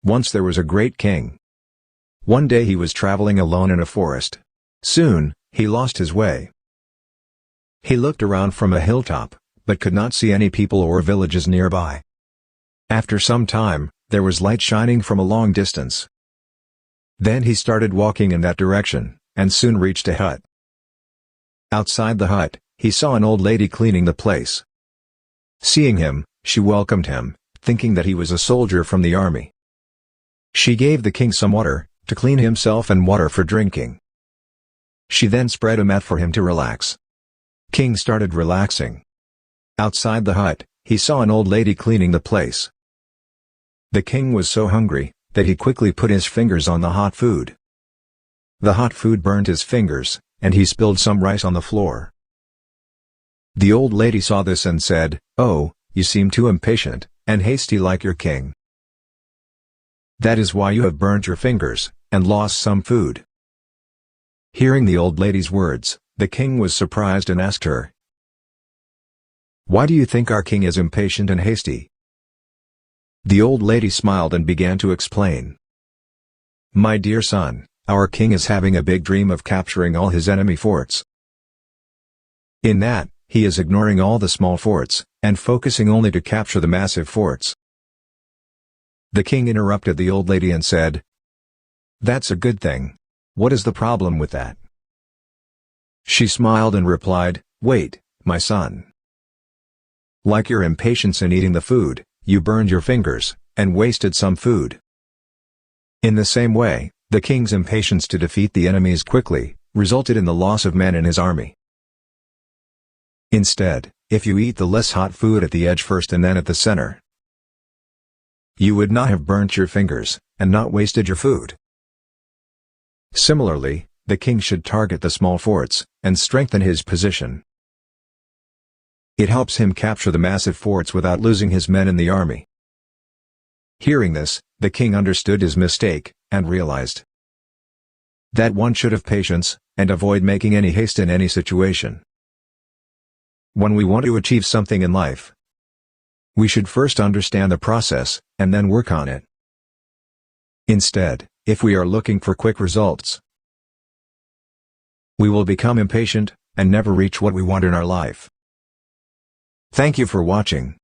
Once there was a great king. One day he was traveling alone in a forest. Soon, he lost his way. He looked around from a hilltop, but could not see any people or villages nearby. After some time, there was light shining from a long distance. Then he started walking in that direction, and soon reached a hut. Outside the hut, he saw an old lady cleaning the place. Seeing him, she welcomed him, thinking that he was a soldier from the army. She gave the king some water to clean himself and water for drinking. She then spread a mat for him to relax. King started relaxing. Outside the hut, he saw an old lady cleaning the place. The king was so hungry that he quickly put his fingers on the hot food. The hot food burned his fingers, and he spilled some rice on the floor. The old lady saw this and said, "Oh, you seem too impatient and hasty like your king. That is why you have burned your fingers and lost some food." Hearing the old lady's words, the king was surprised and asked her, "Why do you think our king is impatient and hasty?" The old lady smiled and began to explain. "My dear son, our king is having a big dream of capturing all his enemy forts. In that, he is ignoring all the small forts, and focusing only to capture the massive forts." The king interrupted the old lady and said, "That's a good thing. What is the problem with that?" She smiled and replied, "Wait, my son. Like your impatience in eating the food, you burned your fingers, and wasted some food. In the same way, the king's impatience to defeat the enemies quickly, resulted in the loss of men in his army. Instead, if you eat the less hot food at the edge first and then at the center, you would not have burnt your fingers, and not wasted your food." Similarly, the king should target the small forts, and strengthen his position. It helps him capture the massive forts without losing his men in the army. Hearing this, the king understood his mistake, and realized that one should have patience, and avoid making any haste in any situation. When we want to achieve something in life, we should first understand the process, and then work on it. Instead, if we are looking for quick results, we will become impatient, and never reach what we want in our life. Thank you for watching.